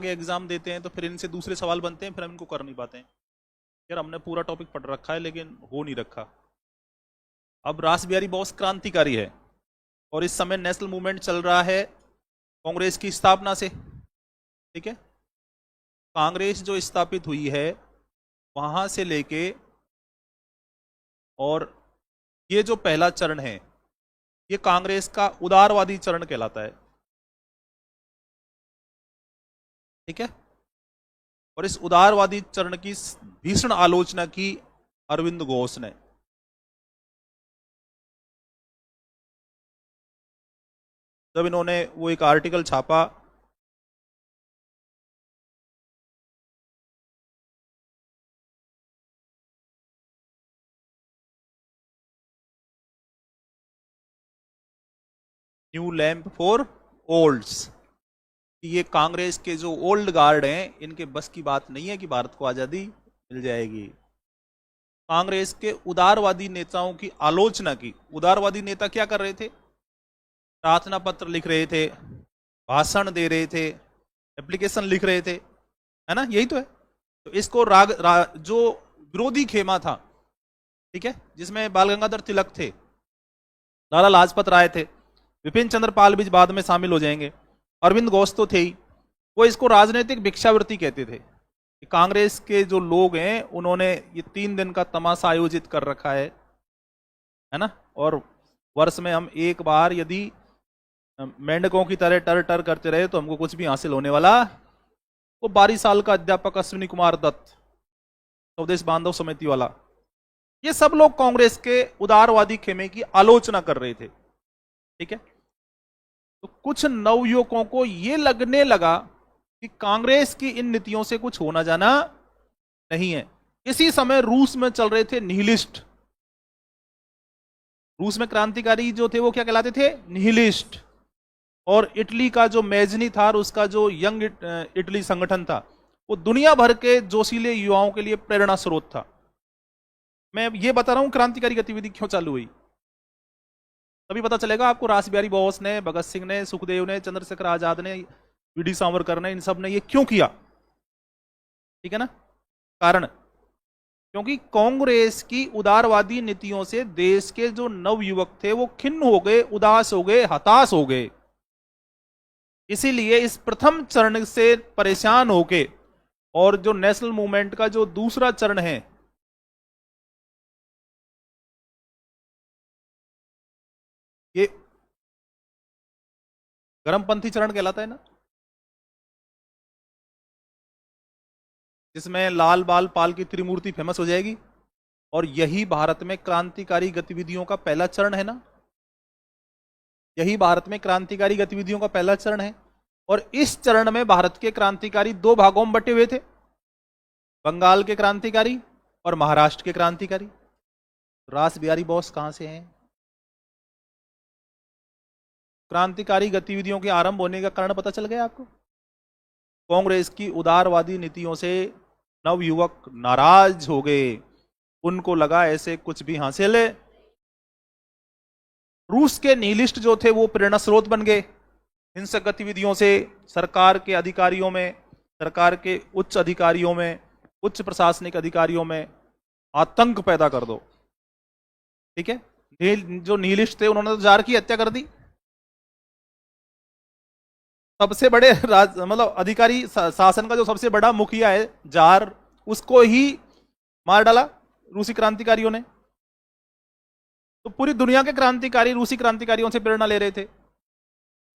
Exam देते हैं तो फिर इनसे दूसरे सवाल बनते हैं, फिर हम इनको कर नहीं पाते हैं। यार हमने पूरा टॉपिक पढ़ रखा है लेकिन हो नहीं रखा। अब रास बिहारी बोस क्रांतिकारी है और इस समय नेशनल मूवमेंट चल रहा है कांग्रेस की स्थापना से। ठीक है, कांग्रेस जो स्थापित हुई है वहां से लेके, और ये जो पहला चरण है ये कांग्रेस का उदारवादी चरण कहलाता है। ठीक है, और इस उदारवादी चरण की भीषण आलोचना की अरविंद घोष ने। जब इन्होंने वो एक आर्टिकल छापा, न्यू लैंप फॉर ओल्ड्स, ये कांग्रेस के जो ओल्ड गार्ड हैं इनके बस की बात नहीं है कि भारत को आजादी मिल जाएगी। कांग्रेस के उदारवादी नेताओं की आलोचना की। उदारवादी नेता क्या कर रहे थे? प्रार्थना पत्र लिख रहे थे, भाषण दे रहे थे, एप्लीकेशन लिख रहे थे, है ना, यही तो है। तो इसको जो विरोधी खेमा था, ठीक है, जिसमें बाल गंगाधर तिलक थे, लाला लाजपत राय थे, विपिन चंद्र पाल भी बाद में शामिल हो जाएंगे, अरविंद घोष तो थे ही, वो इसको राजनीतिक भिक्षावृत्ति कहते थे। कांग्रेस के जो लोग हैं उन्होंने ये 3 दिन का तमाशा आयोजित कर रखा है ना, और वर्ष में हम एक बार यदि मेंढकों की तरह टर टर करते रहे तो हमको कुछ भी हासिल होने वाला। वो 12 साल का अध्यापक अश्विनी कुमार दत्त, स्वदेश बांधव समिति वाला, ये सब लोग कांग्रेस के उदारवादी खेमे की आलोचना कर रहे थे। ठीक है, तो कुछ नवयुवकों को यह लगने लगा कि कांग्रेस की इन नीतियों से कुछ होना जाना नहीं है। इसी समय रूस में चल रहे थे निहिलिस्ट। रूस में क्रांतिकारी जो थे वो क्या कहलाते थे? निहिलिस्ट। और इटली का जो मेजनी था, उसका जो यंग इटली संगठन था, वो दुनिया भर के जोशीले युवाओं के लिए प्रेरणा स्रोत था। मैं ये बता रहा हूं क्रांतिकारी गतिविधि क्यों चालू हुई, तभी पता चलेगा आपको। रास बिहारी बोस ने, भगत सिंह ने, सुखदेव ने, चंद्रशेखर आजाद ने, वीडी सावरकर ने, इन सब ने ये क्यों किया। ठीक है ना, कारण क्योंकि कांग्रेस की उदारवादी नीतियों से देश के जो नवयुवक थे वो खिन्न हो गए, उदास हो गए, हताश हो गए। इसीलिए इस प्रथम चरण से परेशान होके, और जो नेशनल मूवमेंट का जो दूसरा चरण है, ये गरमपंथी चरण कहलाता है ना, जिसमें लाल बाल पाल की त्रिमूर्ति फेमस हो जाएगी। और यही भारत में क्रांतिकारी गतिविधियों का पहला चरण है ना, यही भारत में क्रांतिकारी गतिविधियों का पहला चरण है। और इस चरण में भारत के क्रांतिकारी 2 भागों में बटे हुए थे, बंगाल के क्रांतिकारी और महाराष्ट्र के क्रांतिकारी। रास बिहारी बोस कहां से हैं? क्रांतिकारी गतिविधियों के आरंभ होने का कारण पता चल गया आपको। कांग्रेस की उदारवादी नीतियों से नवयुवक नाराज हो गए, उनको लगा ऐसे कुछ भी हासिल है। रूस के निहिलिस्ट जो थे वो प्रेरणा स्रोत बन गए। हिंसक गतिविधियों से सरकार के अधिकारियों में, सरकार के उच्च अधिकारियों में, उच्च प्रशासनिक अधिकारियों में आतंक पैदा कर दो। ठीक है, जो निहिलिस्ट थे उन्होंने तो जार की हत्या कर दी। सबसे बड़े मतलब अधिकारी शासन का जो सबसे बड़ा मुखिया है जार, उसको ही मार डाला रूसी क्रांतिकारियों ने। तो पूरी दुनिया के क्रांतिकारी रूसी क्रांतिकारियों से प्रेरणा ले रहे थे,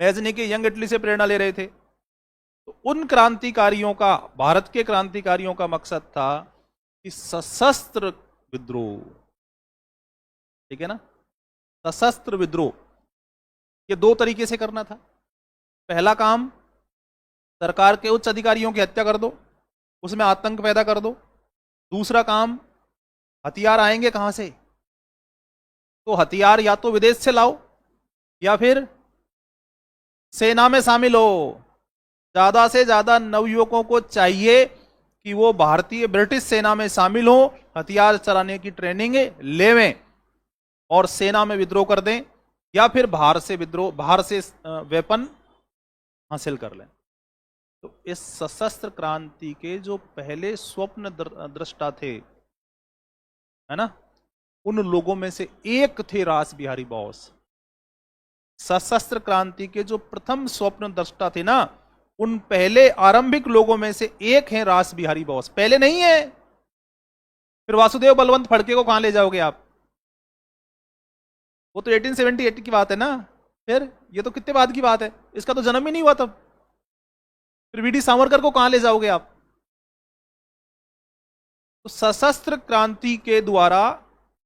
मेजनी के यंग इटली से प्रेरणा ले रहे थे। तो उन क्रांतिकारियों का, भारत के क्रांतिकारियों का मकसद था कि सशस्त्र विद्रोह, ठीक है ना, सशस्त्र विद्रोह ये 2 तरीके से करना था। पहला काम, सरकार के उच्च अधिकारियों की हत्या कर दो, उसमें आतंक पैदा कर दो। दूसरा काम, हथियार आएंगे कहां से? तो हथियार या तो विदेश से लाओ या फिर सेना में शामिल हो। ज्यादा से ज्यादा नवयुवकों को चाहिए कि वो भारतीय ब्रिटिश सेना में शामिल हो, हथियार चलाने की ट्रेनिंग लेवें और सेना में विद्रोह कर दें, या फिर बाहर से वेपन हासिल कर लें। तो इस सशस्त्र क्रांति के जो पहले स्वप्न दृष्टा थे, है ना, उन लोगों में से एक थे रास बिहारी बोस। सशस्त्र क्रांति के जो प्रथम स्वप्न दृष्टा थे ना, उन पहले आरंभिक लोगों में से एक हैं रास बिहारी बोस। पहले नहीं है, फिर वासुदेव बलवंत फड़के को कहां ले जाओगे आप? वो तो 1878 की बात है ना। फिर ये तो कितने बाद की बात है, इसका तो जन्म ही नहीं हुआ तब। फिर वीडी सावरकर को कहां ले जाओगे आप? तो सशस्त्र क्रांति के द्वारा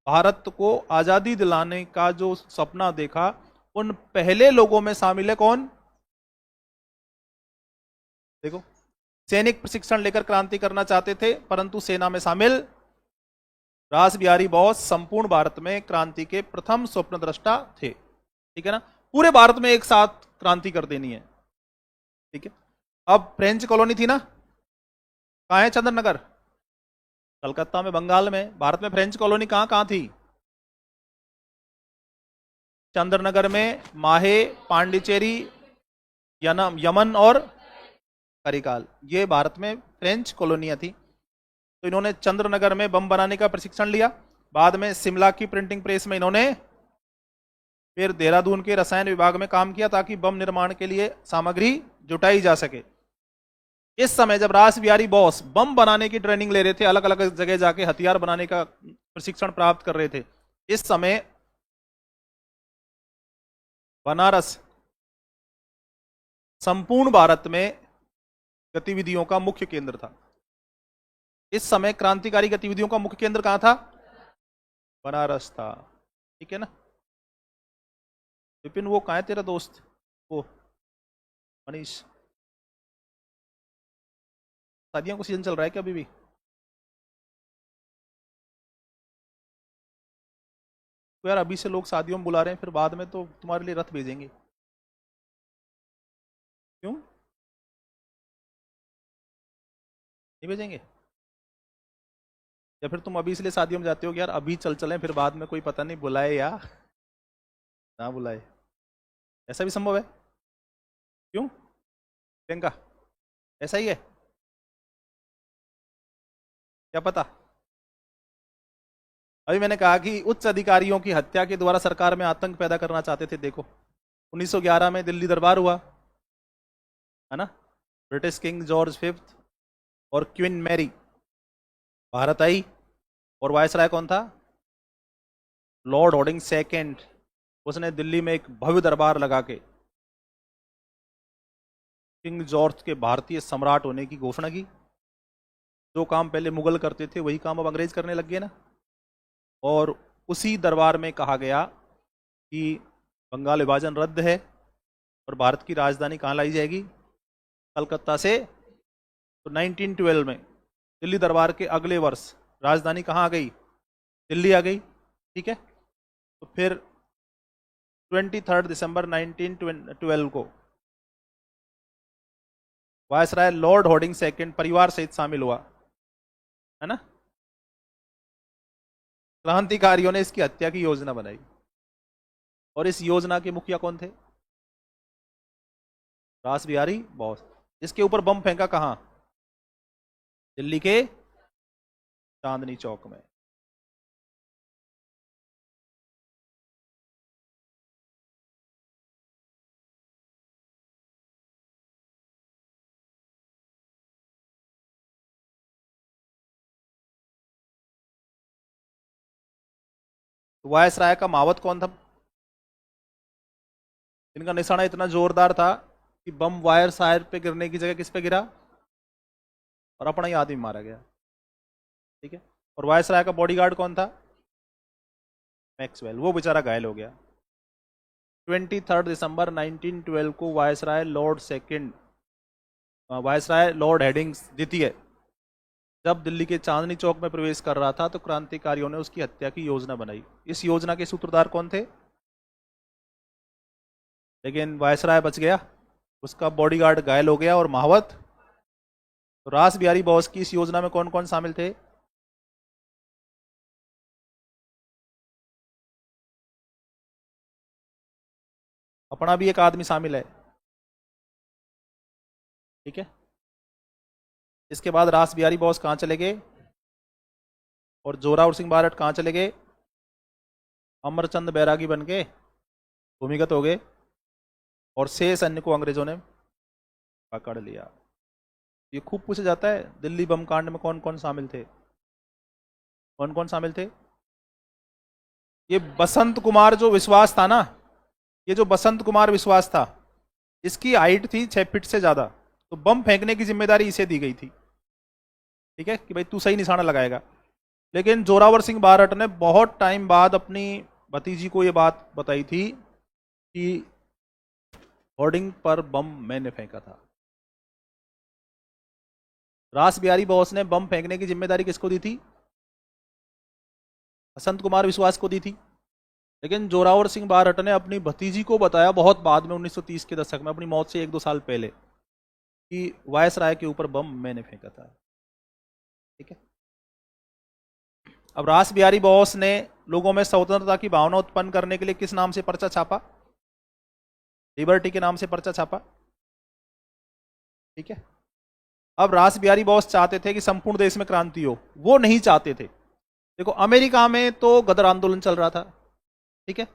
भारत को आजादी दिलाने का जो सपना देखा, उन पहले लोगों में शामिल है कौन? देखो, सैनिक प्रशिक्षण लेकर क्रांति करना चाहते थे, परंतु सेना में शामिल रास बिहारी बोस संपूर्ण भारत में क्रांति के प्रथम स्वप्नद्रष्टा थे। ठीक है ना, पूरे भारत में एक साथ क्रांति कर देनी है। ठीक है, अब फ्रेंच कॉलोनी थी ना, कहां है? चंद्रनगर, कलकत्ता में, बंगाल में। भारत में फ्रेंच कॉलोनी कहां कहां थी? चंद्रनगर में, माहे, पांडिचेरी, यमन और करिकाल, ये भारत में फ्रेंच कॉलोनियां थी। तो इन्होंने चंद्रनगर में बम बनाने का प्रशिक्षण लिया। बाद में शिमला की प्रिंटिंग प्रेस में इन्होंने, फिर देहरादून के रसायन विभाग में काम किया ताकि बम निर्माण के लिए सामग्री जुटाई जा सके। इस समय जब रास बिहारी बोस बम बनाने की ट्रेनिंग ले रहे थे, अलग अलग जगह जाके हथियार बनाने का प्रशिक्षण प्राप्त कर रहे थे, इस समय बनारस संपूर्ण भारत में गतिविधियों का मुख्य केंद्र था। इस समय क्रांतिकारी गतिविधियों का मुख्य केंद्र कहां था? बनारस था। ठीक है ना। विपिन, वो कहां है तेरा दोस्त, वो मनीष? शादियों का सीजन चल रहा है क्या अभी भी? तो यार अभी से लोग शादियों में बुला रहे हैं, फिर बाद में तो तुम्हारे लिए रथ भेजेंगे। क्यों नहीं भेजेंगे? या फिर तुम अभी इसलिए शादियों में जाते हो कि यार अभी चल चले, फिर बाद में कोई पता नहीं बुलाए या ना बुलाए? ऐसा भी संभव है? क्यों प्रियंका, ऐसा ही है? क्या पता। अभी मैंने कहा कि उच्च अधिकारियों की हत्या के द्वारा सरकार में आतंक पैदा करना चाहते थे। देखो, 1911 में दिल्ली दरबार हुआ, है ना, ब्रिटिश किंग जॉर्ज फिफ्थ और क्वीन मैरी भारत आई, और वायसराय कौन था? Lord Harding second. उसने दिल्ली में एक भव्य दरबार लगा के किंग जॉर्ज के भारतीय सम्राट होने की घोषणा की। जो काम पहले मुगल करते थे वही काम अब अंग्रेज करने लग गए ना। और उसी दरबार में कहा गया कि बंगाल विभाजन रद्द है और भारत की राजधानी कहाँ लाई जाएगी? कलकत्ता से। तो 1912 में दिल्ली दरबार के अगले वर्ष राजधानी कहाँ आ गई? दिल्ली आ गई। ठीक है, तो फिर 23 दिसंबर 1912 को वायसराय लॉर्ड हॉर्डिंग सेकंड परिवार सहित शामिल हुआ, है ना। क्रांतिकारियों ने इसकी हत्या की योजना बनाई, और इस योजना के मुखिया कौन थे? रास बिहारी बोस। इसके ऊपर बम फेंका कहां? दिल्ली के चांदनी चौक में। तो वायसराय का मावत कौन था? इनका निशाना इतना जोरदार था कि बम वायर शायर पे गिरने की जगह किस पे गिरा? और अपना ही आदमी मारा गया। ठीक है, और वायसराय का बॉडीगार्ड कौन था? मैक्सवेल, वो बेचारा घायल हो गया। 23 दिसंबर 1912 को वायसराय लॉर्ड हेडिंग्स द्वितीय जब दिल्ली के चांदनी चौक में प्रवेश कर रहा था, तो क्रांतिकारियों ने उसकी हत्या की योजना बनाई। इस योजना के सूत्रधार कौन थे? लेकिन वायसराय बच गया, उसका बॉडीगार्ड घायल हो गया, और महावत। तो रास बिहारी बोस की इस योजना में कौन कौन शामिल थे? अपना भी एक आदमी शामिल है। ठीक है, इसके बाद रास बिहारी बोस कहाँ चले गए और जोरावर सिंह बारट कहाँ चले गए? अमरचंद बैरागी बन के भूमिगत हो गए और शेष सैन्य को अंग्रेजों ने पकड़ लिया। ये खूब पूछा जाता है, दिल्ली बम कांड में कौन कौन शामिल थे? कौन कौन शामिल थे? ये बसंत कुमार जो विश्वास था ना, ये जो बसंत कुमार विश्वास था, इसकी हाइट थी 6 फीट से ज्यादा, तो बम फेंकने की जिम्मेदारी इसे दी गई थी, ठीक है, कि भाई तू सही निशाना लगाएगा। लेकिन जोरावर सिंह बारट ने बहुत टाइम बाद अपनी भतीजी को ये बात बताई थी कि होर्डिंग पर बम मैंने फेंका था। रास बिहारी बोस ने बम फेंकने की जिम्मेदारी किसको दी थी? बसंत कुमार विश्वास को दी थी। लेकिन जोरावर सिंह बारट ने अपनी भतीजी को बताया बहुत बाद में, 1930 के दशक में, अपनी मौत से 1-2 साल पहले, कि वायसराय के ऊपर बम मैंने फेंका था, ठीक है। अब रास बिहारी बोस ने लोगों में स्वतंत्रता की भावना उत्पन्न करने के लिए किस नाम से पर्चा छापा? लिबर्टी के नाम से पर्चा छापा, ठीक है। अब रास बिहारी बोस चाहते थे कि संपूर्ण देश में क्रांति हो, वो नहीं चाहते थे। देखो, अमेरिका में तो गदर आंदोलन चल रहा था, ठीक है,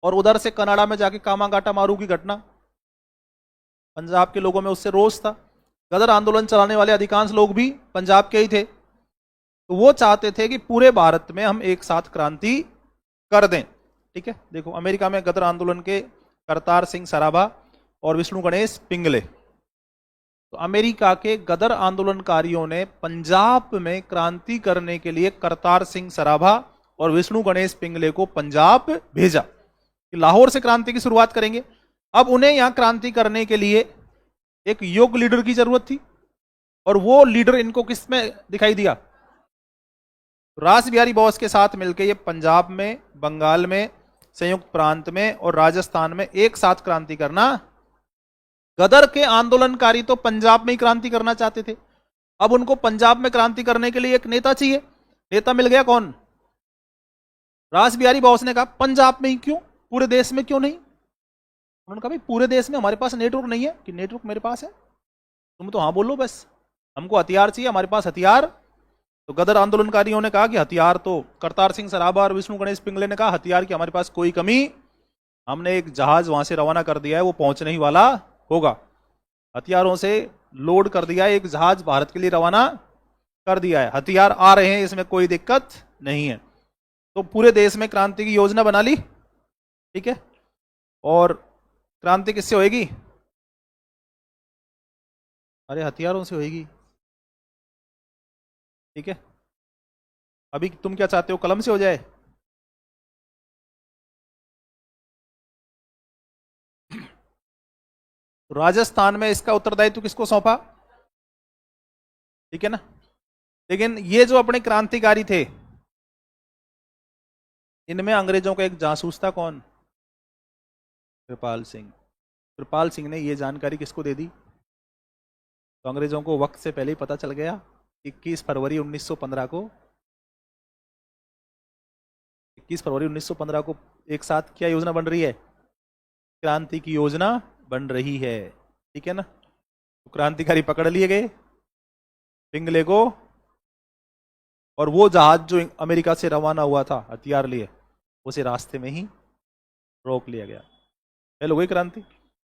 और उधर से कनाडा में जाके कामागाटा मारू की घटना, पंजाब के लोगों में उससे रोष था। गदर आंदोलन चलाने वाले अधिकांश लोग भी पंजाब के ही थे, तो वो चाहते थे कि पूरे भारत में हम एक साथ क्रांति कर दें, ठीक है। देखो, अमेरिका में गदर आंदोलन के करतार सिंह सराभा और विष्णु गणेश पिंगले, तो अमेरिका के गदर आंदोलनकारियों ने पंजाब में क्रांति करने के लिए करतार सिंह सराभा और विष्णु गणेश पिंगले को पंजाब भेजा कि लाहौर से क्रांति की शुरुआत करेंगे। अब उन्हें यहां क्रांति करने के लिए एक योग्य लीडर की जरूरत थी, और वो लीडर इनको किस में दिखाई दिया? रास बिहारी बोस के साथ मिलकर ये पंजाब में, बंगाल में, संयुक्त प्रांत में और राजस्थान में एक साथ क्रांति करना। गदर के आंदोलनकारी तो पंजाब में ही क्रांति करना चाहते थे, अब उनको पंजाब में क्रांति करने के लिए एक नेता चाहिए। नेता मिल गया, कौन? रास बिहारी बोस ने कहा पंजाब में ही क्यों, पूरे देश में क्यों नहीं? उन्होंने कहा भाई पूरे देश में हमारे पास नेटवर्क नहीं है। कि नेटवर्क मेरे पास है, तुम तो हाँ बोलो, बस हमको हथियार चाहिए, हमारे पास हथियार। तो गदर आंदोलनकारियों ने कहा कि हथियार तो, करतार सिंह सराभा और विष्णु गणेश पिंगले ने कहा हथियार की हमारे पास कोई कमी, हमने एक जहाज वहां से रवाना कर दिया है, वो पहुंचने ही वाला होगा। हथियारों से लोड कर दिया है, एक जहाज भारत के लिए रवाना कर दिया है, हथियार आ रहे हैं, इसमें कोई दिक्कत नहीं है। तो पूरे देश में क्रांति की योजना बना ली, ठीक है। और क्रांति किससे होएगी? अरे हथियारों से होएगी, ठीक है। अभी तुम क्या चाहते हो, कलम से हो जाए? राजस्थान में इसका उत्तरदायित्व किसको सौंपा? ठीक है ना। लेकिन ये जो अपने क्रांतिकारी थे, इनमें अंग्रेजों का एक जासूस था, कौन? कृपाल सिंह। कृपाल सिंह ने ये जानकारी किसको दे दी? तो अंग्रेजों को वक्त से पहले ही पता चल गया। 21 फरवरी 1915 को 21 फरवरी 1915 को एक साथ क्या योजना बन रही है? क्रांति की योजना बन रही है, ठीक है ना। तो क्रांतिकारी पकड़ लिए गए, पिंगले को, और वो जहाज जो अमेरिका से रवाना हुआ था हथियार लिए, उसे रास्ते में ही रोक लिया गया। पहले हो गई क्रांति।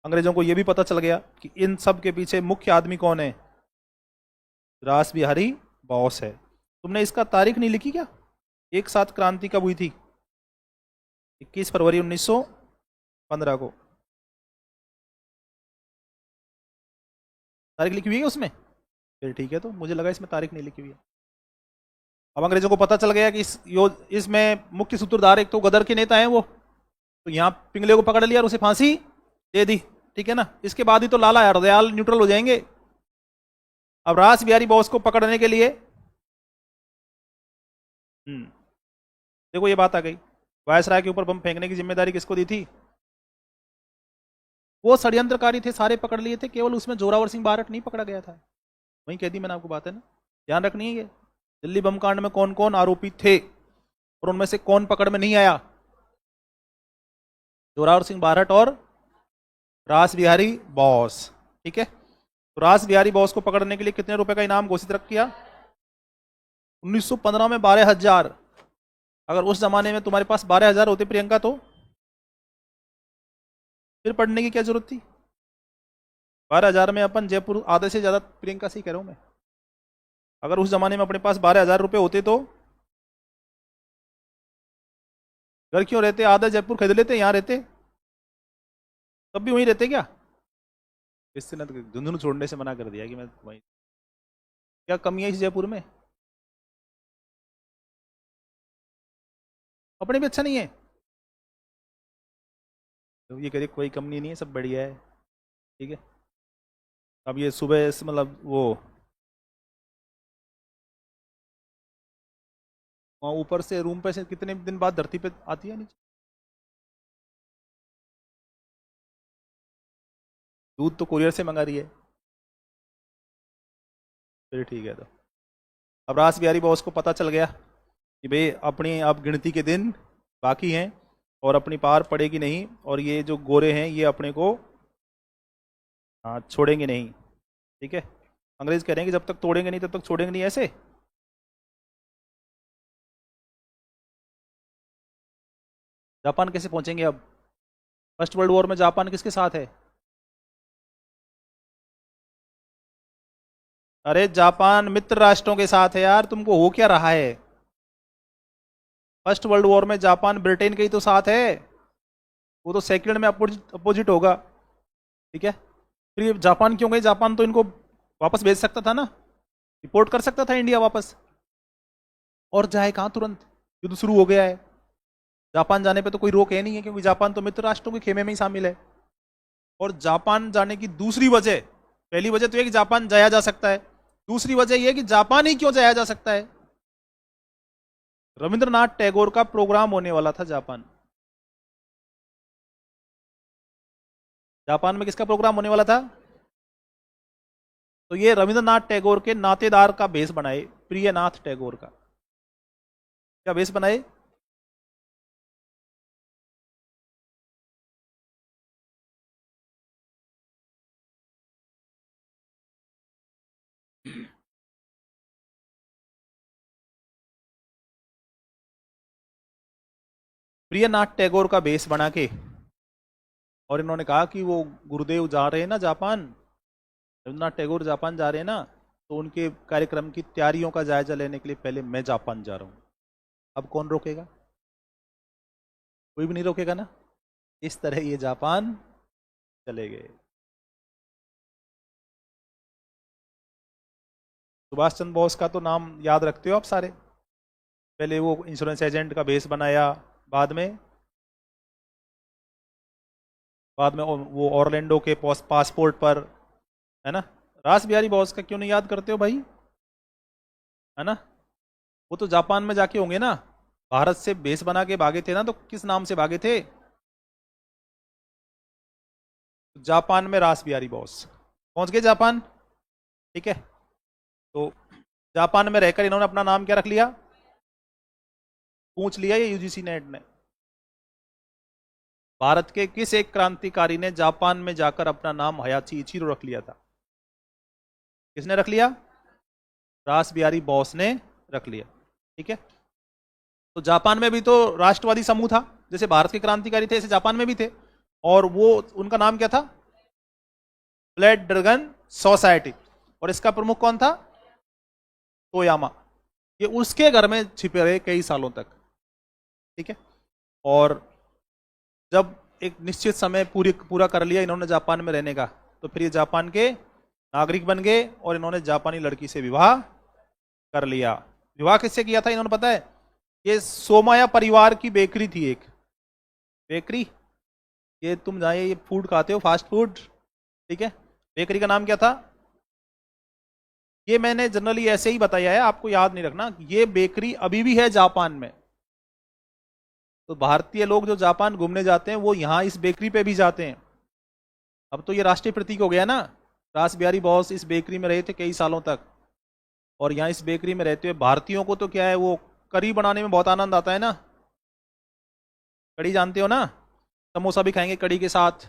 अंग्रेजों को यह भी पता चल गया कि इन सब के पीछे मुख्य आदमी कौन है? रास बिहारी बोस है। तुमने इसका तारीख नहीं लिखी क्या? एक साथ क्रांति कब हुई थी? 21 फरवरी 1915 को। तारीख लिखी हुई है उसमें? फिर ठीक है, तो मुझे लगा इसमें तारीख नहीं लिखी हुई है। अब अंग्रेजों को पता चल गया कि इसमें मुख्य सूत्रधार एक तो गदर के नेता हैं वो, तो यहां पिंगले को पकड़ लिया और उसे फांसी दे दी, ठीक है ना। इसके बाद ही तो लाला हरदयाल न्यूट्रल हो जाएंगे। अब रास बिहारी बोस को पकड़ने के लिए देखो ये बात आ गई, वायसराय के ऊपर बम फेंकने की जिम्मेदारी किसको दी थी? वो षड्यंत्रकारी थे, सारे पकड़ लिए थे, केवल उसमें जोरावर सिंह बारट नहीं पकड़ा गया था। वही कह दी मैंने आपको, बात है ना, ध्यान रखनी है। ये दिल्ली बम कांड में कौन कौन आरोपी थे और उनमें से कौन पकड़ में नहीं आया? जोरावर सिंह बारट और रास बिहारी बोस, ठीक है। तो रास बिहारी बोस को पकड़ने के लिए कितने रुपए का इनाम घोषित रख किया? 1915 में 12,000। अगर उस जमाने में तुम्हारे पास 12,000 होते प्रियंका, तो फिर पढ़ने की क्या जरूरत थी? 12,000 में अपन जयपुर आधे से ज्यादा, प्रियंका से ही कह रहा हूं मैं। अगर उस जमाने में अपने पास 12,000 रुपए होते तो घर क्यों रहते? आधा जयपुर खरीद लेते, यहाँ रहते, तब भी वहीं रहते क्या? इससे ना झुंझुनू छोड़ने से मना कर दिया कि मैं वहीं। क्या कमी है इस जयपुर में? अपने भी अच्छा नहीं है तो ये करिए, कोई कमी नहीं है, सब बढ़िया है, ठीक है। अब ये सुबह मतलब वो वहाँ ऊपर से रूम पे से कितने दिन बाद धरती पे आती है नीचे? दूध तो कुरियर से मंगा रही है, फिर ठीक है। तो अब रास बिहारी बॉस को पता चल गया कि भाई अपनी अब गिनती के दिन बाकी हैं और अपनी पार पड़ेगी नहीं, और ये जो गोरे हैं ये अपने को छोड़ेंगे नहीं, ठीक है। अंग्रेज कह रहे हैं कि जब तक तोड़ेंगे नहीं तब तक छोड़ेंगे नहीं, ऐसे। जापान कैसे पहुंचेंगे अब? फर्स्ट वर्ल्ड वॉर में जापान किसके साथ है? अरे जापान मित्र राष्ट्रों के साथ है यार, तुमको हो क्या रहा है? फर्स्ट वर्ल्ड वॉर में जापान ब्रिटेन के ही तो साथ है, वो तो सेकंड में अपोजिट होगा, ठीक है। फिर ये जापान क्यों गए? जापान तो इनको वापस भेज सकता था ना, रिपोर्ट कर सकता था इंडिया वापस, और जाए कहाँ, तुरंत युद्ध शुरू हो गया है। जापान जाने पे तो कोई रोक है नहीं है, क्योंकि जापान तो मित्र राष्ट्रों के खेमे में ही शामिल है। और जापान जाने की दूसरी वजह, पहली वजह तो यह कि जापान जाया जा सकता है, दूसरी वजह यह कि जापान ही क्यों जाया जा सकता है? रविंद्रनाथ टैगोर का प्रोग्राम होने वाला था जापान। जापान में किसका प्रोग्राम होने वाला था? तो ये रविंद्रनाथ टैगोर के नातेदार का भेष बनाए, प्रियनाथ टैगोर का क्या भेष बनाए? प्रियनाथ टैगोर का भेष बना के, और इन्होंने कहा कि वो गुरुदेव जा रहे हैं ना जापान, रविन्द्रनाथ टैगोर जापान जा रहे हैं ना, तो उनके कार्यक्रम की तैयारियों का जायजा लेने के लिए पहले मैं जापान जा रहा हूं। अब कौन रोकेगा? कोई भी नहीं रोकेगा ना। इस तरह ये जापान चले गए। सुभाष चंद्र बोस का तो नाम याद रखते हो आप सारे? पहले वो इंश्योरेंस एजेंट का भेष बनाया, बाद में वो ऑरलैंडो के पासपोर्ट पर, है ना। रास बिहारी बोस का क्यों नहीं याद करते हो भाई? है ना, वो तो जापान में जाके होंगे ना, भारत से भेष बना के भागे थे ना, तो किस नाम से भागे थे? जापान में रास बिहारी बोस पहुंच गए जापान, ठीक है। तो जापान में रहकर इन्होंने अपना नाम क्या रख लिया? पूछ लिया ये यूजीसी नेट ने। भारत के किस एक क्रांतिकारी ने जापान में जाकर अपना नाम हयाची इचिरो रख लिया था? किसने रख लिया? रास बिहारी बोस ने रख लिया, ठीक है। तो जापान में भी तो राष्ट्रवादी समूह था, जैसे भारत के क्रांतिकारी थे ऐसे जापान में भी थे, और वो उनका नाम क्या था? Black dragon society. और इसका प्रमुख कौन था? तोयामा। ये उसके घर में छिपे रहे कई सालों तक, ठीक है। और जब एक निश्चित समय पूरा कर लिया इन्होंने जापान में रहने का, तो फिर ये जापान के नागरिक बन गए और इन्होंने जापानी लड़की से विवाह कर लिया। विवाह किससे किया था इन्होंने पता है? ये सोमाया परिवार की बेकरी थी, एक बेकरी, ये तुम जाए ये फूड खाते हो, फास्ट फूड, ठीक है। बेकरी का नाम क्या था? ये मैंने जनरली ऐसे ही बताया है, आपको याद नहीं रखना। ये बेकरी अभी भी है जापान में, तो भारतीय लोग जो जापान घूमने जाते हैं वो यहाँ इस बेकरी पे भी जाते हैं। अब तो ये राष्ट्रीय प्रतीक हो गया ना। रास बिहारी बोस इस बेकरी में रहे थे कई सालों तक, और यहाँ इस बेकरी में रहते हुए भारतीयों को तो क्या है, वो करी बनाने में बहुत आनंद आता है ना। कड़ी जानते हो ना, समोसा भी खाएंगे कड़ी के साथ,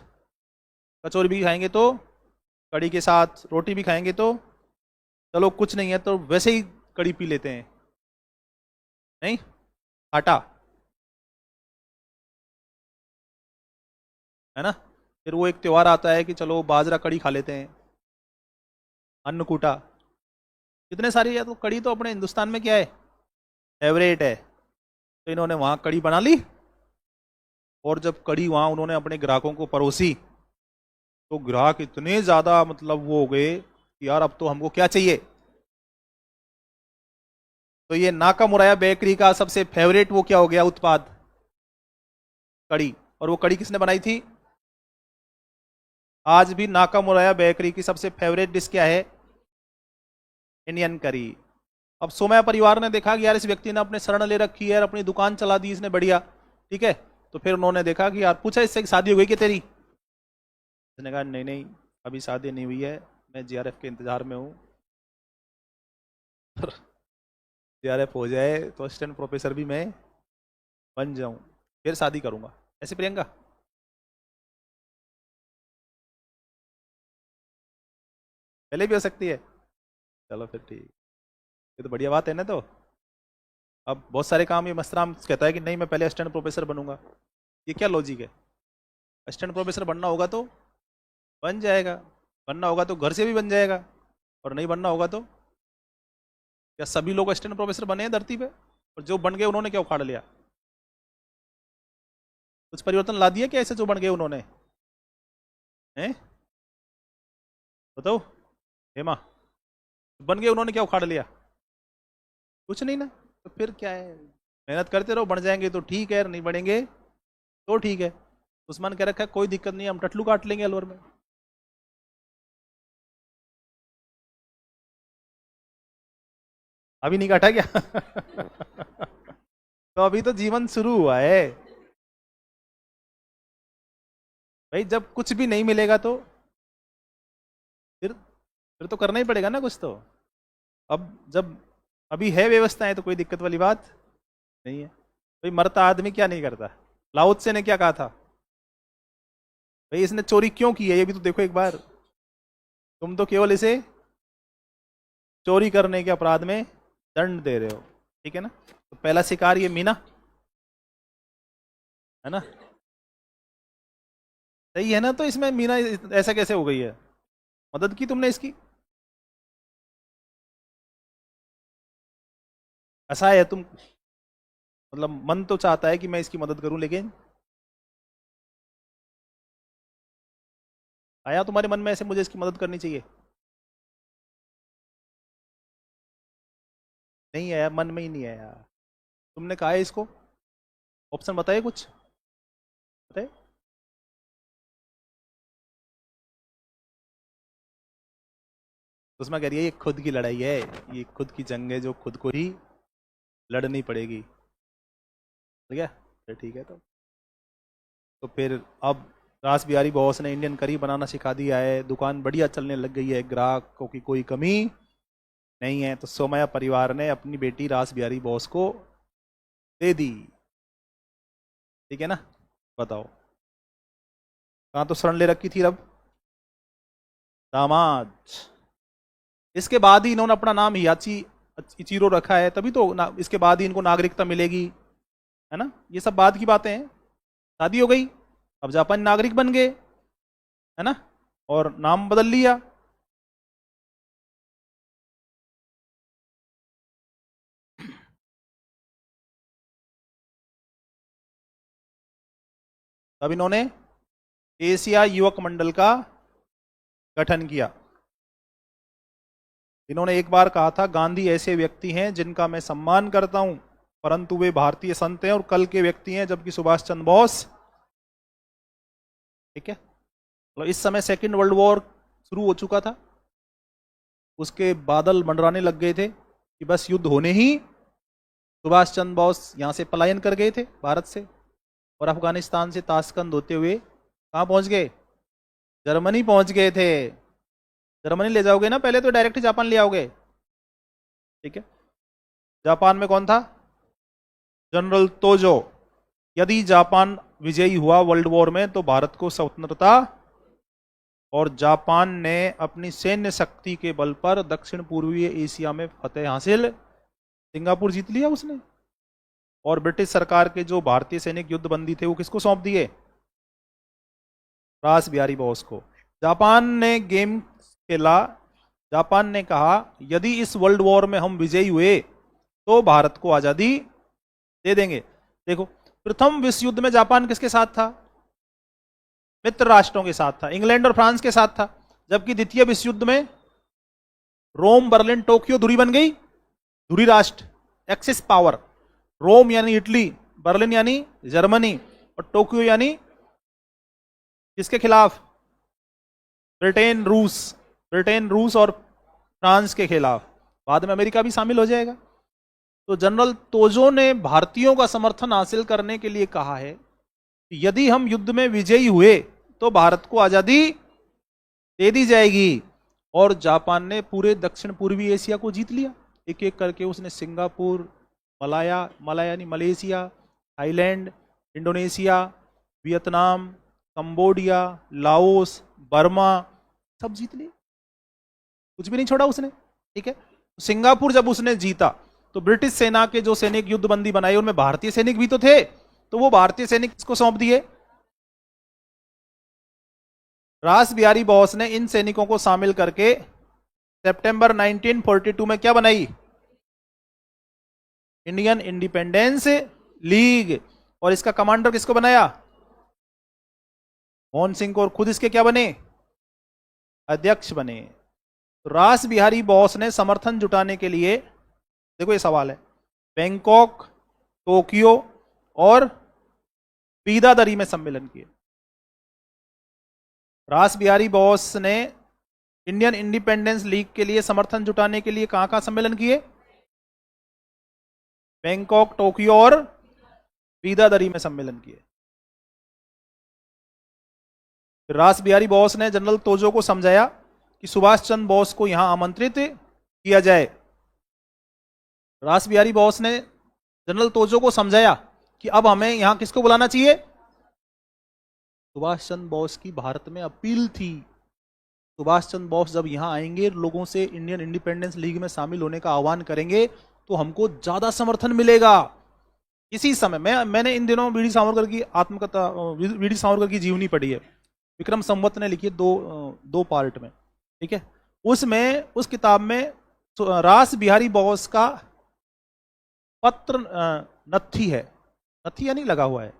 कचौरी भी खाएंगे तो कड़ी के साथ रोटी भी खाएंगे तो चलो कुछ नहीं है तो वैसे ही कड़ी पी लेते हैं, नहीं आटा, है ना। फिर वो एक त्योहार आता है कि चलो बाजरा कड़ी खा लेते हैं, अन्नकूटा, कितने सारी है। तो कड़ी तो अपने हिंदुस्तान में क्या है, फेवरेट है। तो इन्होंने वहां कड़ी बना ली, और जब कड़ी वहां उन्होंने अपने ग्राहकों को परोसी तो ग्राहक इतने ज्यादा मतलब वो हो गए कि यार अब तो हमको क्या चाहिए। तो ये नाकामुराया बेकरी का सबसे फेवरेट वो क्या हो गया उत्पाद, कड़ी। और वो कड़ी किसने बनाई थी, आज भी नाकामुराया बेकरी की सबसे फेवरेट डिश क्या है, इंडियन करी। अब सोमया परिवार ने देखा कि यार इस व्यक्ति ने अपने शरण ले रखी है, अपनी दुकान चला दी इसने बढ़िया, ठीक है। तो फिर उन्होंने देखा कि यार पूछा इससे कि शादी हो गई कि तेरी, उसने कहा नहीं नहीं अभी शादी नहीं हुई है, मैं जीआरएफ के इंतजार में हूँ। जीआरएफ हो जाए तो असिस्टेंट प्रोफेसर भी मैं बन जाऊं, फिर शादी करूंगा, ऐसे प्रियंका। पहले भी हो सकती है, चलो फिर ठीक, ये तो बढ़िया बात है ना। तो अब बहुत सारे काम ये मस्तराम कहता है कि नहीं मैं पहले असिस्टेंट प्रोफेसर बनूंगा, ये क्या लॉजिक है। असिस्टेंट प्रोफेसर बनना होगा तो बन जाएगा, बनना होगा तो घर से भी बन जाएगा, और नहीं बनना होगा तो क्या सभी लोग असिस्टेंट प्रोफेसर बने हैं धरती पे, और जो बन गए उन्होंने क्या उखाड़ लिया, कुछ परिवर्तन ला दिया क्या ऐसे जो बन गए उन्होंने, हैं बताओ हेमा, बन गए उन्होंने क्या उखाड़ लिया, कुछ नहीं ना। तो फिर क्या है, मेहनत करते रहो, बन जाएंगे तो ठीक है, नहीं बढ़ेंगे तो ठीक है। उस्मान कह रखा है कोई दिक्कत नहीं, हम टटलू काट लेंगे अलवर में। अभी नहीं काटा क्या? तो अभी तो जीवन शुरू हुआ है भाई, जब कुछ भी नहीं मिलेगा तो फिर तो करना ही पड़ेगा ना कुछ तो। अब जब अभी है व्यवस्था है तो कोई दिक्कत वाली बात नहीं है। भाई मरता आदमी क्या नहीं करता, लाओ त्से ने क्या कहा था, भाई इसने चोरी क्यों की है ये भी तो देखो एक बार, तुम तो केवल इसे चोरी करने के अपराध में दंड दे रहे हो, ठीक है ना। तो पहला शिकार ये मीना, है ना, सही है ना। तो इसमें मीना ऐसा कैसे हो गई है, मदद की तुमने इसकी, ऐसा है तुम, मतलब मन तो चाहता है कि मैं इसकी मदद करूं, लेकिन आया तुम्हारे मन में ऐसे मुझे इसकी मदद करनी चाहिए, नहीं आया, मन में ही नहीं आया। तुमने कहा है इसको, ऑप्शन बताइए कुछ, बताइए। तो उसमें कह रही है ये खुद की लड़ाई है, ये खुद की जंग है जो खुद को ही लड़नी पड़ेगी, ठीक है। फिर ठीक है। तो फिर अब रास बिहारी बॉस ने इंडियन करी बनाना सिखा दिया है, दुकान बढ़िया चलने लग गई है, ग्राहकों की कोई कमी नहीं है। तो सोमया परिवार ने अपनी बेटी रास बिहारी बॉस को दे दी, ठीक है ना। बताओ कहाँ तो शरण ले रखी थी अब, दामाद। इसके बाद ही इन्होंने अपना नाम हियाची इचिरो रखा है, तभी तो इसके बाद ही इनको नागरिकता मिलेगी, है ना। ये सब बाद की बातें हैं, शादी हो गई, अब जापानी नागरिक बन गए, है ना, और नाम बदल लिया। तब इन्होंने एशिया युवक मंडल का गठन किया। इन्होंने एक बार कहा था गांधी ऐसे व्यक्ति हैं जिनका मैं सम्मान करता हूं, परंतु वे भारतीय संत हैं और कल के व्यक्ति हैं, जबकि सुभाष चंद्र बोस, ठीक है। तो इस समय सेकेंड वर्ल्ड वॉर शुरू हो चुका था, उसके बादल मंडराने लग गए थे कि बस युद्ध होने ही सुभाष चंद्र बोस यहां से पलायन कर गए थे भारत से, और अफगानिस्तान से ताशकंद होते हुए कहाँ पहुंच गए, जर्मनी पहुंच गए थे। जर्मनी ले जाओगे ना पहले, तो डायरेक्ट जापान ले आओगे, ठीक है। जापान में कौन था, जनरल तोजो। यदि जापान विजयी हुआ वर्ल्ड वॉर में तो भारत को स्वतंत्रता और जापान ने अपनी सैन्य शक्ति के बल पर दक्षिण पूर्वी एशिया में फतेह हासिल, सिंगापुर जीत लिया उसने। और ब्रिटिश सरकार के जो भारतीय सैनिक युद्धबंदी थे वो किसको सौंप दिए? रास बिहारी बोस को। जापान ने गेम खेला, जापान ने कहा यदि इस वर्ल्ड वॉर में हम विजयी हुए तो भारत को आजादी दे देंगे। देखो, प्रथम विश्व युद्ध में जापान किसके साथ था? मित्र राष्ट्रों के साथ था, इंग्लैंड और फ्रांस के साथ था। जबकि द्वितीय विश्व युद्ध में रोम, बर्लिन, टोक्यो धुरी बन गई, धुरी राष्ट्र, एक्सिस पावर। रोम यानी इटली, बर्लिन यानी जर्मनी और टोक्यो यानी किसके खिलाफ? ब्रिटेन, रूस। ब्रिटेन, रूस और फ्रांस के खिलाफ। बाद में अमेरिका भी शामिल हो जाएगा। तो जनरल तोजो ने भारतीयों का समर्थन हासिल करने के लिए कहा है कि यदि हम युद्ध में विजयी हुए तो भारत को आजादी दे दी जाएगी। और जापान ने पूरे दक्षिण पूर्वी एशिया को जीत लिया। एक एक करके उसने सिंगापुर, मलाया नहीं Malaysia, Thailand, Indonesia, Vietnam, Cambodia, Laos, Burma सब जीत लिए, कुछ भी नहीं छोड़ा उसने। ठीक है, सिंगापुर जब उसने जीता तो ब्रिटिश सेना के जो सैनिक युद्धबंदी बनाई उनमें भारतीय सैनिक भी तो थे, तो वो भारतीय सैनिक किसको सौंप दिए? रास बिहारी बोस ने इन सैनिकों को शामिल करके सितंबर 1942 में क्या बनाई? Indian independence league. और इसका कमांडर किसको बनाया? मोहन सिंह को। और खुद इसके क्या बने? अध्यक्ष बने। तो रास बिहारी बोस ने समर्थन जुटाने के लिए, देखो ये सवाल है, बैंकॉक, टोक्यो और बीदादरी में सम्मेलन किए। रास बिहारी बोस ने इंडियन इंडिपेंडेंस लीग के लिए समर्थन जुटाने के लिए कहां कहां सम्मेलन किए? बैंकॉक, टोक्यो और बीदादरी में सम्मेलन किए। रास बिहारी बोस ने जनरल तोजो को समझाया कि सुभाष चंद्र बोस को यहां आमंत्रित किया जाए। रास बिहारी बोस ने जनरल तोजो को समझाया कि अब हमें यहां किसको बुलाना चाहिए? सुभाष चंद्र बोस की भारत में अपील थी। सुभाष चंद्र बोस जब यहां आएंगे, लोगों से इंडियन इंडिपेंडेंस लीग में शामिल होने का आह्वान करेंगे तो हमको ज्यादा समर्थन मिलेगा। इसी समय मैंने इन दिनों वीडी सावरकर की आत्मकथा, वीडी सावरकर की जीवनी पढ़ी है, विक्रम संवत ने लिखी है, दो पार्ट में। ठीक है, उसमें उस किताब में रास बिहारी बोस का पत्र नत्थी है, नत्थी यानी लगा हुआ है।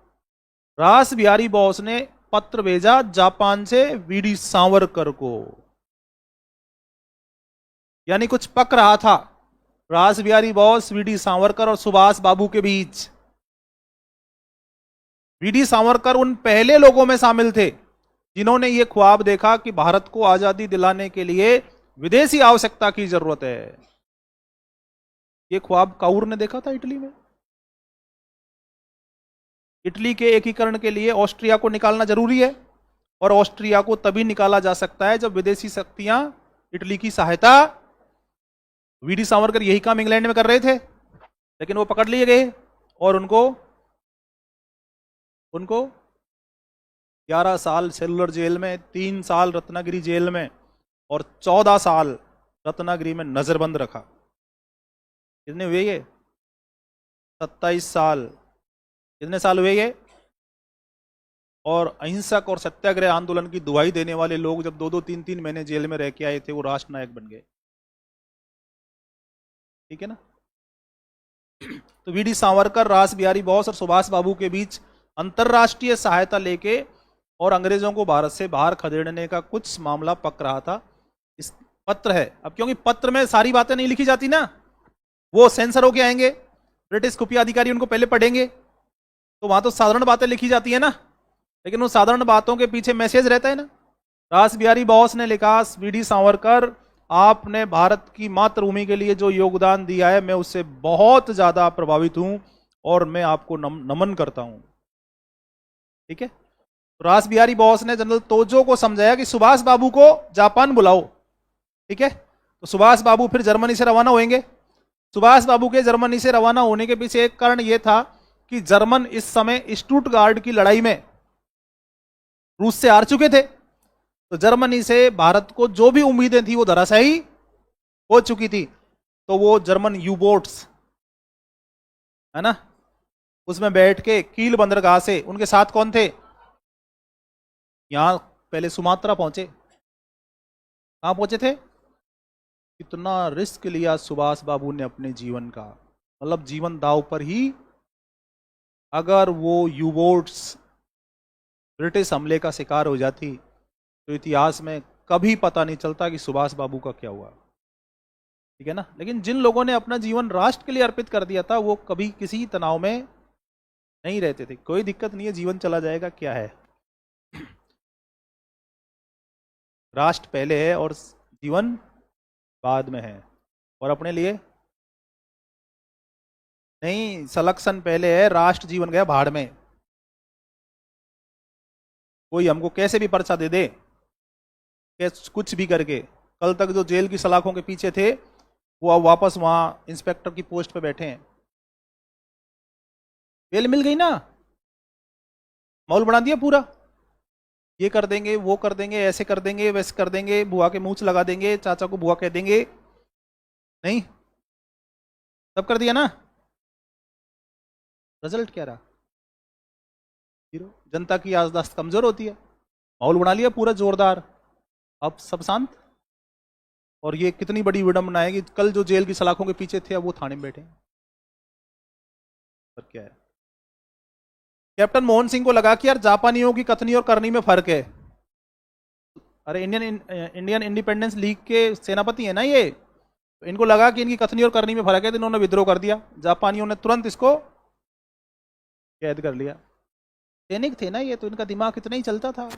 रास बिहारी बोस ने पत्र भेजा जापान से वीडी सावरकर को, यानी कुछ पक रहा था रास बिहारी बोस, वीडी सावरकर और सुभाष बाबू के बीच। वीडी सावरकर उन पहले लोगों में शामिल थे जिन्होंने ये ख्वाब देखा कि भारत को आजादी दिलाने के लिए विदेशी आवश्यकता की जरूरत है। ये ख्वाब काउर ने देखा था इटली में। इटली के एकीकरण के लिए ऑस्ट्रिया को निकालना जरूरी है, और ऑस्ट्रिया को तभी निकाला जा सकता है जब विदेशी शक्तियां इटली की सहायता। वीडी सावरकर यही काम इंग्लैंड में कर रहे थे, लेकिन वो पकड़ लिए गए और उनको 11 साल सेलुलर जेल में, 3 साल रत्नागिरी जेल में और 14 साल रत्नागिरी में नजरबंद रखा। कितने हुए ये? 27 साल। कितने साल हुए ये? और अहिंसक और सत्याग्रह आंदोलन की दुहाई देने वाले लोग जब 2-2, 3-3 महीने जेल में रह के आए थे, वो राष्ट्र नायक बन गए। ठीक है ना? तो वीडी सावरकर, रास बिहारी बोस और सुभाष बाबू के बीच अंतरराष्ट्रीय सहायता लेके और अंग्रेजों को भारत से बाहर खदेड़ने का कुछ मामला पक रहा था। इस पत्र है, अब क्योंकि पत्र में सारी बातें नहीं लिखी जाती ना, वो सेंसर होके आएंगे, ब्रिटिश खुफिया अधिकारी उनको पहले पढ़ेंगे, तो वहां तो साधारण बातें लिखी जाती है ना, लेकिन उन साधारण बातों के पीछे मैसेज रहता है ना। रास बिहारी बोस ने लिखा, वीडी सावरकर, आपने भारत की मातृभूमि के लिए जो योगदान दिया है, मैं उससे बहुत ज्यादा प्रभावित हूं और मैं आपको नमन करता हूं। ठीक है, तो रास बिहारी बोस ने जनरल तोजो को समझाया कि सुभाष बाबू को जापान बुलाओ। ठीक है, तो सुभाष बाबू फिर जर्मनी से रवाना होंगे। सुभाष बाबू के जर्मनी से रवाना होने के पीछे एक कारण यह था कि जर्मन इस समय स्टुटगार्ड की लड़ाई में रूस से हार चुके थे। तो जर्मनी से भारत को जो भी उम्मीदें थी वो धराशायी हो चुकी थी। तो वो जर्मन यू बोट्स है ना, उसमें बैठ के कील बंदरगाह से, उनके साथ कौन थे, यहां पहले सुमात्रा पहुंचे। कहां पहुंचे थे? कितना रिस्क लिया सुभाष बाबू ने अपने जीवन का, मतलब जीवन दांव पर ही। अगर वो यू बोट्स ब्रिटिश हमले का शिकार हो जाती तो इतिहास में कभी पता नहीं चलता कि सुभाष बाबू का क्या हुआ। ठीक है ना। लेकिन जिन लोगों ने अपना जीवन राष्ट्र के लिए अर्पित कर दिया था वो कभी किसी तनाव में नहीं रहते थे। कोई दिक्कत नहीं है, जीवन चला जाएगा, क्या है, राष्ट्र पहले है और जीवन बाद में है। और अपने लिए नहीं, सलेक्शन पहले है, राष्ट्र जीवन गया भाड़ में। कोई हमको कैसे भी पर्चा दे दे, कुछ भी करके, कल तक जो जेल की सलाखों के पीछे थे वो अब वापस वहां इंस्पेक्टर की पोस्ट पे बैठे हैं। बेल मिल गई ना, माहौल बना दिया पूरा, ये कर देंगे वो कर देंगे, ऐसे कर देंगे वैसे कर देंगे, बुआ के मूंछ लगा देंगे, चाचा को बुआ कह देंगे, नहीं, सब कर दिया ना। रिजल्ट क्या रहा? जीरो। जनता की याददाश्त कमजोर होती है। माहौल बना लिया पूरा जोरदार, अब सब शांत। और ये कितनी बड़ी विडंबना है कि कल जो जेल की सलाखों के पीछे थे अब वो थाने में बैठे हैं। पर क्या है, कैप्टन मोहन सिंह को लगा कि यार जापानियों की कथनी और करनी में फर्क है। अरे इंडियन इंडिपेंडेंस लीग के सेनापति है ना ये, तो इनको लगा कि इनकी कथनी और करनी में फर्क है, तो इन्होंने विद्रोह कर दिया। जापानियों ने तुरंत इसको कैद कर लिया। सैनिक थे ना ये, तो इनका दिमाग इतना ही चलता था।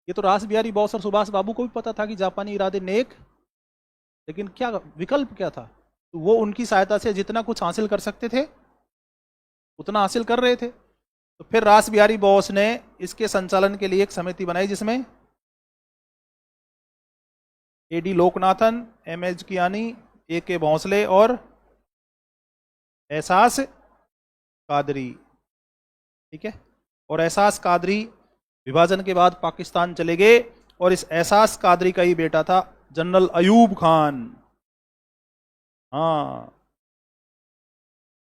ये तो रास बिहारी बोस और सुभाष बाबू को भी पता था कि जापानी इरादे नेक, लेकिन क्या विकल्प क्या था, तो वो उनकी सहायता से जितना कुछ हासिल कर सकते थे उतना हासिल कर रहे थे। तो फिर रास बिहारी बोस ने इसके संचालन के लिए एक समिति बनाई जिसमें A D Lokanathan, M H Kiani, A K Bhonsle और एहसास कादरी। ठीक है। और एहसास कादरी विभाजन के बाद पाकिस्तान चले गए, और इस एहसास कादरी का ही बेटा था जनरल अयूब खान। हाँ,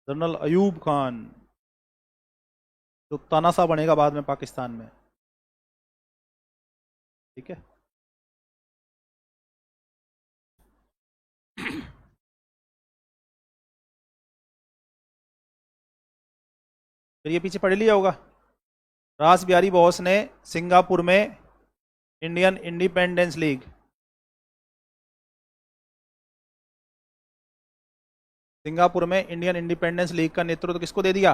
जनरल अयूब खान, जो तानाशाह बनेगा बाद में पाकिस्तान में। ठीक है। फिर ये पीछे पढ़ लिया होगा, रास बिहारी बोस ने सिंगापुर में इंडियन इंडिपेंडेंस लीग, सिंगापुर में इंडियन इंडिपेंडेंस लीग का नेतृत्व किसको दे दिया,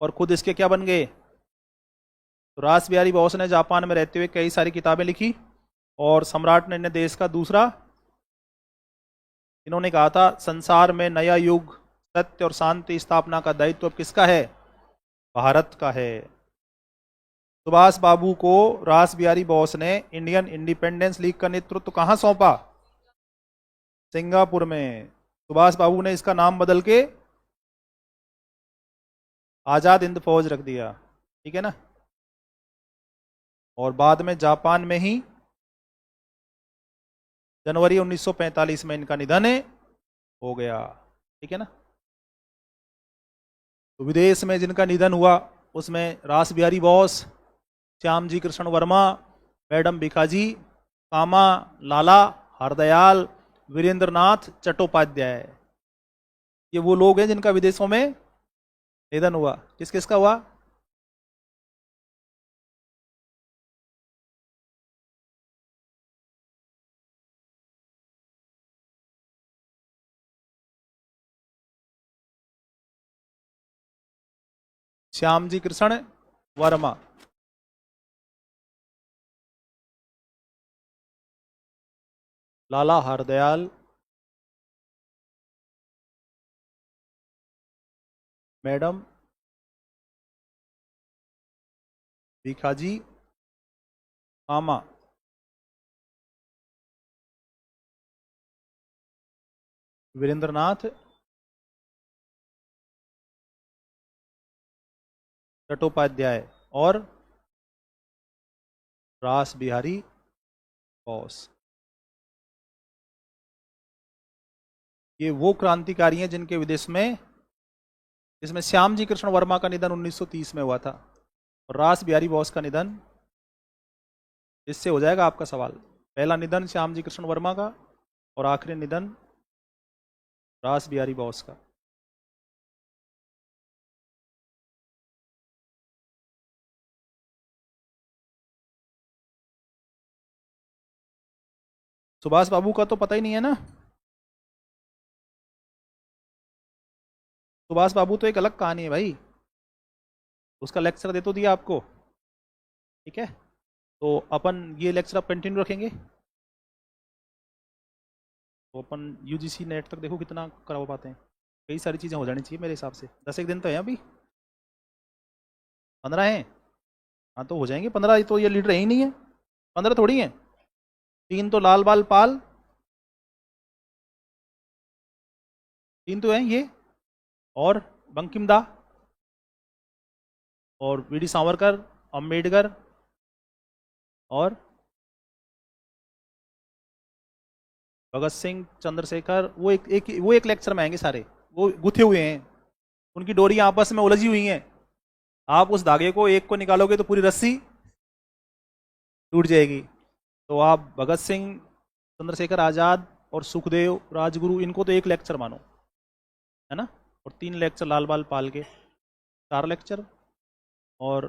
और खुद इसके क्या बन गए? तो रास बिहारी बोस ने जापान में रहते हुए कई सारी किताबें लिखी, और सम्राट ने देश का दूसरा, इन्होंने कहा था संसार में नया युग, सत्य और शांति स्थापना का दायित्व अब किसका है? भारत का है। सुभाष बाबू को रास बिहारी बोस ने इंडियन इंडिपेंडेंस लीग का नेतृत्व कहां सौंपा? सिंगापुर में। सुभाष बाबू ने इसका नाम बदल के आजाद हिंद फौज रख दिया। ठीक है ना। और बाद में जापान में ही जनवरी 1945 में इनका निधन हो गया। ठीक है ना। तो विदेश में जिनका निधन हुआ उसमें रास बिहारी बोस, श्यामजी कृष्ण वर्मा, मैडम भिखाजी कामा, लाला हरदयाल, वीरेंद्र नाथ चट्टोपाध्याय, ये वो लोग हैं जिनका विदेशों में निधन हुआ। किस किसका हुआ? श्यामजी कृष्ण वर्मा, लाला हरदयाल, मैडम भिखाजी कामा, वीरेंद्र नाथ चट्टोपाध्याय, और रास बिहारी बोस। ये वो क्रांतिकारी हैं जिनके विदेश में, जिसमें श्यामजी कृष्ण वर्मा का निधन 1930 में हुआ था और रास बिहारी बोस का निधन, इससे हो जाएगा आपका सवाल। पहला निधन श्यामजी कृष्ण वर्मा का और आखिरी निधन रास बिहारी बोस का। सुभाष बाबू का तो पता ही नहीं है ना। सुभाष बाबू तो एक अलग कहानी है भाई, उसका लेक्चर दे तो दिया आपको, ठीक है। तो अपन ये लेक्चर आप कंटिन्यू रखेंगे, तो अपन यूजीसी नेट तक देखो कितना करवा पाते हैं। कई सारी चीज़ें हो जानी चाहिए मेरे हिसाब से। 10 एक दिन तो है अभी, 15 हैं। हाँ तो हो जाएंगे 15, तो ये लीडर है ही नहीं है, 15 थोड़ी हैं। 3 तो लाल बाल पाल, 3 तो हैं ये, और बंकिम दा, और वीडी सावरकर, अम्बेडकर, और भगत सिंह, चंद्रशेखर। वो एक लेक्चर में आएंगे सारे, वो गुथे हुए हैं, उनकी डोरियां आपस में उलझी हुई हैं। आप उस धागे को एक को निकालोगे तो पूरी रस्सी टूट जाएगी। तो आप भगत सिंह, चंद्रशेखर आज़ाद और सुखदेव, राजगुरु, इनको तो एक लेक्चर मानो, है ना। और 3 लेक्चर लाल बाल पाल के, 4 लेक्चर, और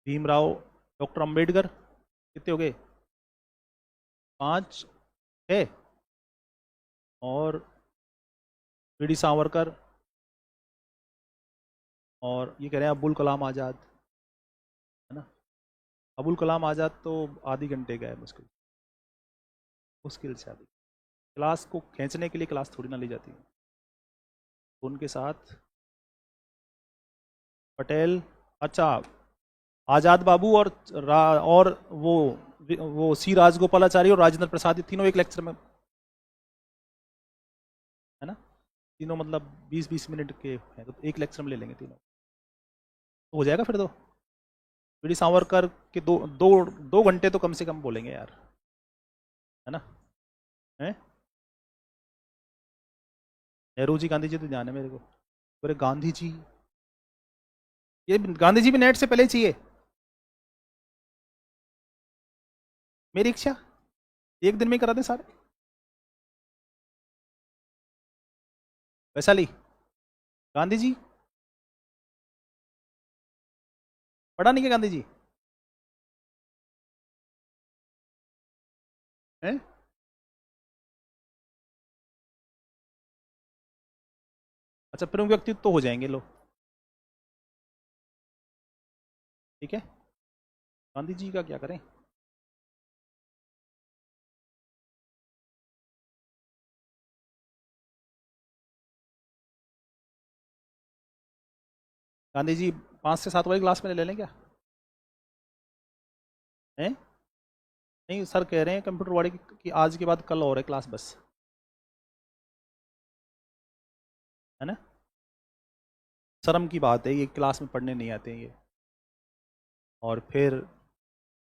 भीमराव, डॉक्टर अंबेडकर, कितने हो गए, 5, 6, और वीडी सावरकर, और ये कह रहे हैं अबुल कलाम आज़ाद, है ना। अबुल कलाम आज़ाद तो आधे घंटे का है, मुश्किल मुश्किल से आधी। क्लास को खींचने के लिए क्लास थोड़ी ना ली जाती है। उनके साथ पटेल, अच्छा, आज़ाद बाबू, और वो सी राजगोपालाचारी और राजेंद्र प्रसाद, ये तीनों एक लेक्चर में, है ना। तीनों मतलब 20-20 मिनट के हैं, तो एक लेक्चर में ले लेंगे तीनों, तो हो जाएगा फिर। तो वीडी सावरकर के 2 घंटे तो कम से कम बोलेंगे यार, है ना। है नेहरू जी, गांधी जी तो ध्यान है मेरे को। अरे गांधी जी, ये गांधी जी भी नेट से पहले ही चाहिए, मेरी इच्छा, एक दिन में ही करा दें सारे। वैशाली, गांधी जी पढ़ा नहीं क्या गांधी जी, है। अच्छा, प्रमुख व्यक्तित्व तो हो जाएंगे लोग, ठीक है। गांधी जी का क्या करें। गांधी जी 5 से 7 बजे क्लास में ले लें क्या, हैं। नहीं सर कह रहे हैं कंप्यूटर वाले कि आज के बाद कल और है क्लास बस, है ना। शर्म की बात है, ये क्लास में पढ़ने नहीं आते हैं ये, और फिर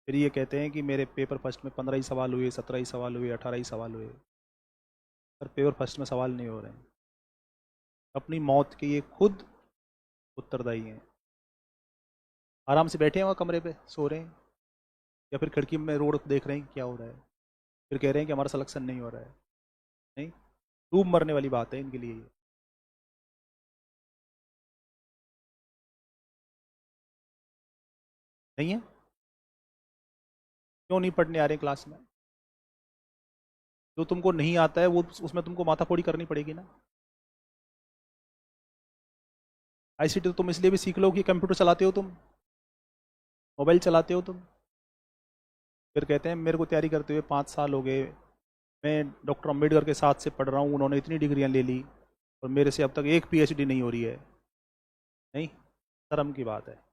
ये कहते हैं कि मेरे पेपर फर्स्ट में 15 ही सवाल हुए, 17 ही सवाल हुए, 18 ही सवाल हुए। सर पेपर फर्स्ट में सवाल नहीं हो रहे हैं, अपनी मौत के ये खुद उत्तरदायी हैं। आराम से बैठे हैं वहाँ कमरे पे, सो रहे हैं, या फिर खिड़की में रोड देख रहे हैं क्या हो रहा है, फिर कह रहे हैं कि हमारा सिलेक्शन नहीं हो रहा है। नहीं, डूब मरने वाली बात है इनके लिए ये। नहीं है, क्यों नहीं पढ़ने आ रहे क्लास में। जो तुमको नहीं आता है वो उसमें तुमको माथाफोड़ी करनी पड़ेगी ना। आईसीटी तो तुम इसलिए भी सीख लो कि कंप्यूटर चलाते हो तुम, मोबाइल चलाते हो तुम। फिर कहते हैं मेरे को तैयारी करते हुए 5 साल हो गए, मैं डॉक्टर अम्बेडकर के साथ से पढ़ रहा हूँ, उन्होंने इतनी डिग्रियाँ ले ली और मेरे से अब तक एक पीएचडी नहीं हो रही है। नहीं, शर्म की बात है।